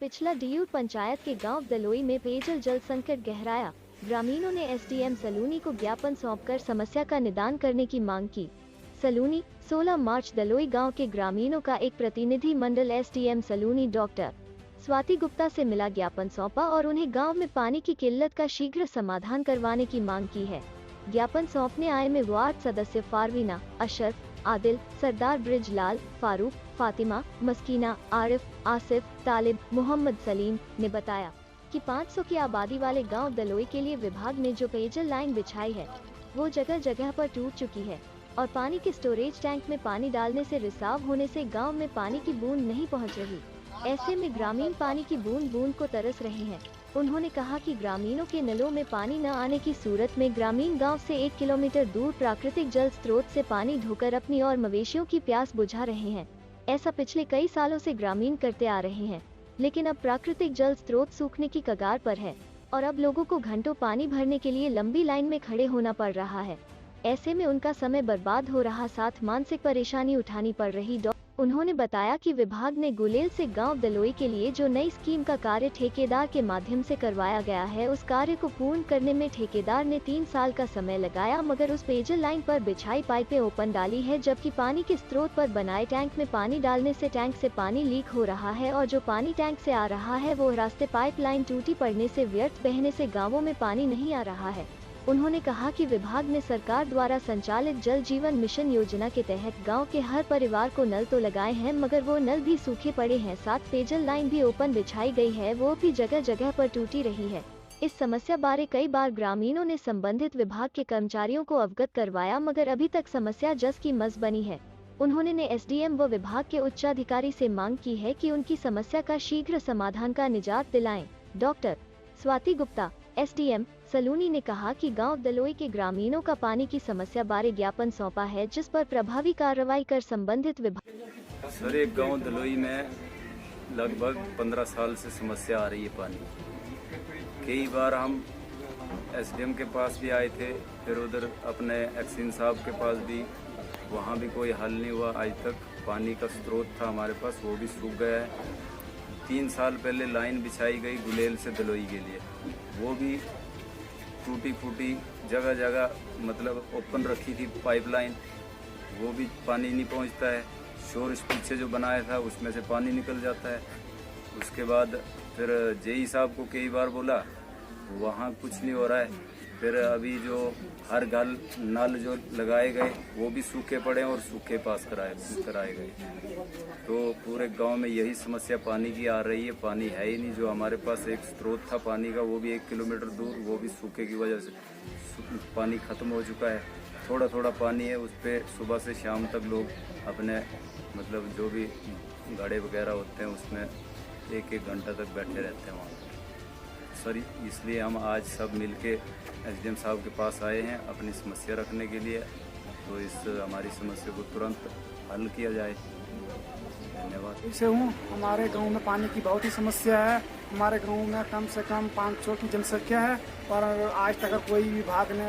पिछला डियूर पंचायत के गांव दलोई में पेयजल जल संकट गहराया। ग्रामीणों ने एसडीएम सलूनी को ज्ञापन सौंपकर समस्या का निदान करने की मांग की। सलूनी 16 मार्च दलोई गांव के ग्रामीणों का एक प्रतिनिधि मंडल एसडीएम सलूनी डॉक्टर स्वाति गुप्ता से मिला, ज्ञापन सौंपा और उन्हें गांव में पानी की किल्लत का शीघ्र समाधान करवाने की मांग की है। ज्ञापन सौंपने आए में वार्ड सदस्य फारवीना, अशरफ, आदिल, सरदार ब्रिजलाल, फारूक, फातिमा, मस्कीना, आरिफ, आसिफ, तालिब, मोहम्मद सलीम ने बताया कि 500 की आबादी वाले गांव दलोई के लिए विभाग ने जो पेयजल लाइन बिछाई है वो जगह जगह पर टूट चुकी है और पानी के स्टोरेज टैंक में पानी डालने से रिसाव होने से गांव में पानी की बूंद नहीं पहुंच रही। ऐसे में ग्रामीण पानी की बूंद बूंद को तरस रहे हैं। उन्होंने कहा कि ग्रामीणों के नलों में पानी न आने की सूरत में ग्रामीण गांव से 1 किलोमीटर दूर प्राकृतिक जल स्रोत से पानी ढोकर अपनी और मवेशियों की प्यास बुझा रहे हैं। ऐसा पिछले कई सालों से ग्रामीण करते आ रहे हैं, लेकिन अब प्राकृतिक जल स्रोत सूखने की कगार पर है और अब लोगों को घंटों पानी भरने के लिए लंबी लाइन में खड़े होना पड़ रहा है। ऐसे में उनका समय बर्बाद हो रहा, साथ मानसिक परेशानी उठानी पड़ रही। उन्होंने बताया कि विभाग ने गुलेल से गांव दलोई के लिए जो नई स्कीम का कार्य ठेकेदार के माध्यम से करवाया गया है, उस कार्य को पूर्ण करने में ठेकेदार ने 3 साल का समय लगाया, मगर उस पेयजल लाइन पर बिछाई पाइपें ओपन डाली है, जबकि पानी के स्रोत पर बनाए टैंक में पानी डालने से टैंक से पानी लीक हो रहा है और जो पानी टैंक से आ रहा है वो रास्ते पाइपलाइन टूटी पड़ने से व्यर्थ बहने से गाँवों में पानी नहीं आ रहा है। उन्होंने कहा कि विभाग ने सरकार द्वारा संचालित जल जीवन मिशन योजना के तहत गांव के हर परिवार को नल तो लगाए हैं, मगर वो नल भी सूखे पड़े हैं, साथ पेयजल लाइन भी ओपन बिछाई गई है, वो भी जगह जगह पर टूटी रही है। इस समस्या बारे कई बार ग्रामीणों ने संबंधित विभाग के कर्मचारियों को अवगत करवाया, मगर अभी तक समस्या जस की मस बनी है। उन्होंने एसडीएम व विभाग के उच्चाधिकारी से मांग की है कि उनकी समस्या का शीघ्र समाधान का निजात दिलाएं। डॉक्टर स्वाति गुप्ता, एसडीएम सलूनी ने कहा कि गांव दलोई के ग्रामीणों का पानी की समस्या बारे ज्ञापन सौंपा है, जिस पर प्रभावी कार्रवाई कर संबंधित विभाग। सर, एक गांव दलोई में लगभग 15 साल से समस्या आ रही है पानी। कई बार हम एसडीएम के पास भी आए थे, फिर उधर अपने एक्सीन साहब के पास भी, वहाँ भी कोई हल नहीं हुआ आज तक। पानी का स्रोत था हमारे पास, वो भी सूख गया है। 3 साल पहले लाइन बिछाई गई गुलेल से दलोई के लिए, वो भी टूटी फूटी जगह जगह, मतलब ओपन रखी थी पाइपलाइन, वो भी पानी नहीं पहुंचता है। शोर पीछे जो बनाया था उसमें से पानी निकल जाता है। उसके बाद फिर जेई साहब को कई बार बोला, वहाँ कुछ नहीं हो रहा है। फिर अभी जो हर घर नल जो लगाए गए वो भी सूखे पड़े और सूखे पास कराए गए। तो पूरे गांव में यही समस्या पानी की आ रही है। पानी है ही नहीं। जो हमारे पास एक स्रोत था पानी का, वो भी 1 किलोमीटर दूर, वो भी सूखे की वजह से पानी खत्म हो चुका है। थोड़ा थोड़ा पानी है, उस पर सुबह से शाम तक लोग अपने मतलब जो भी गाड़े वगैरह होते हैं उसमें 1-1 घंटा तक बैठे रहते हैं वहाँ। सर, इसलिए हम आज सब मिलके एसडीएम साहब के पास आए हैं अपनी समस्या रखने के लिए, तो इस हमारी समस्या को तुरंत हल किया जाए। धन्यवाद। इसे हमारे गांव में पानी की बहुत ही समस्या है। हमारे गांव में कम से कम 500 की जनसंख्या है और आज तक कोई विभाग ने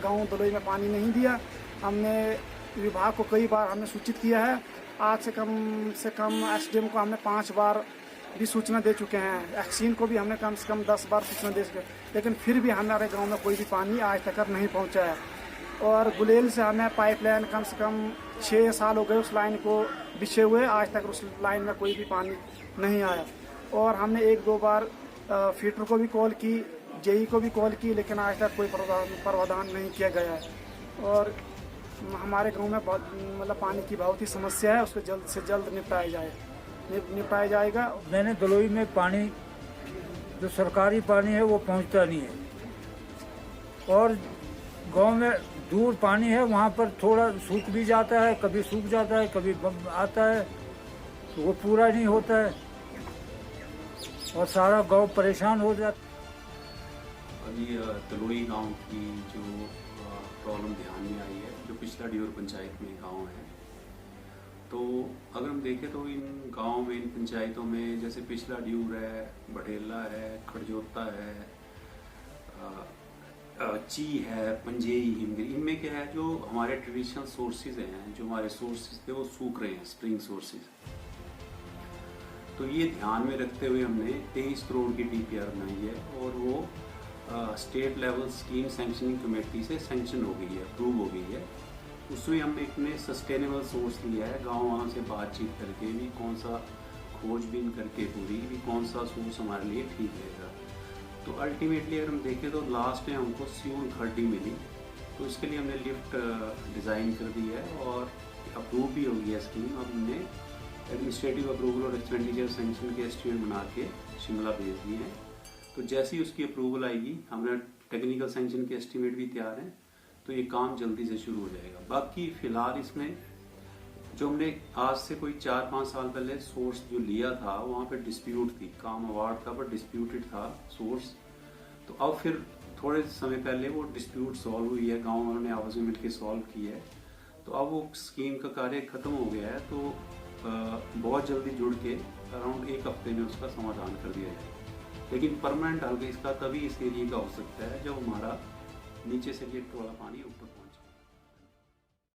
गांव दलोई में पानी नहीं दिया। हमने विभाग को कई बार हमने सूचित किया है। आज से कम एसडीएम को हमने 5 बार भी सूचना दे चुके हैं। एक्सीन को भी हमने कम से कम 10 बार सूचना दे चुके, लेकिन फिर भी हमारे गांव में कोई भी पानी आज तक नहीं पहुंचा है। और गुलेल से हमें पाइपलाइन कम से कम 6 साल हो गए उस लाइन को बिछे हुए, आज तक उस लाइन में कोई भी पानी नहीं आया। और हमने 1-2 बार फीटर को भी कॉल की, जेई को भी कॉल की, लेकिन आज तक कोई प्रावधान नहीं किया गया है। और हमारे गाँव में बहुत मतलब पानी की बहुत ही समस्या है, उसको जल्द से जल्द निपटाया जाएगा। मैंने दलोई में पानी जो सरकारी पानी है वो पहुंचता नहीं है और गांव में दूर पानी है, वहाँ पर थोड़ा सूख भी जाता है, कभी सूख जाता है, कभी आता है, तो वो पूरा नहीं होता है और सारा गांव परेशान हो जाता है। अभी दलोई गांव की जो प्रॉब्लम ध्यान में आई है, जो पिछला डियूर पंचायत में गांव है, तो अगर हम देखें तो इन गांव में, इन पंचायतों में, जैसे पिछला डियूर है, बढेला है, खड़जोता है, ची है, पंजेई, हिमगिरी, इनमें क्या है, जो हमारे ट्रेडिशनल सोर्सेज हैं, जो हमारे सोर्सेज थे वो सूख रहे हैं, स्प्रिंग सोर्सेज। तो ये ध्यान में रखते हुए हमने 23 करोड़ की DPR बनाई है और वो state level scheme sanctioning committee से सैंक्शन हो गई है, अप्रूव हो गई है। उसमें हमने एक सस्टेनेबल सोर्स लिया है, गाँव वहाँ से बातचीत करके भी कौन सा खोजबीन करके पूरी भी कौन सा सोर्स हमारे लिए ठीक रहेगा। तो अल्टीमेटली अगर हम देखें तो लास्ट में हमको सीवर खड्डी मिली, तो इसके लिए हमने लिफ्ट डिज़ाइन कर दी है और अप्रूव भी हो गया स्कीम। अब हमने एडमिनिस्ट्रेटिव अप्रूवल और एक्सपेंडिचर सैंक्शन के एस्टीमेट बना के शिमला भेज दिए हैं। तो जैसे ही उसकी अप्रूवल आएगी, हमने टेक्निकल सैंक्शन के एस्टीमेट भी तैयार हैं, तो ये काम जल्दी से शुरू हो जाएगा। बाकी फ़िलहाल इसमें जो हमने आज से कोई 4-5 साल पहले सोर्स जो लिया था, वहाँ पे डिस्प्यूट थी, काम अवार्ड था पर डिस्प्यूटेड था सोर्स। तो अब फिर थोड़े समय पहले वो डिस्प्यूट सॉल्व हुई है, गाँव वालों ने आपस में मिलकर सॉल्व की है। तो अब वो स्कीम का कार्य खत्म हो गया है, तो बहुत जल्दी जुड़ के अराउंड 1 हफ्ते में उसका समाधान कर दिया जाएगा। लेकिन परमानेंट हल इसका तभी इस एरिया का हो सकता है जब हमारा नीचे से लिफ्ट वाला पानी ऊपर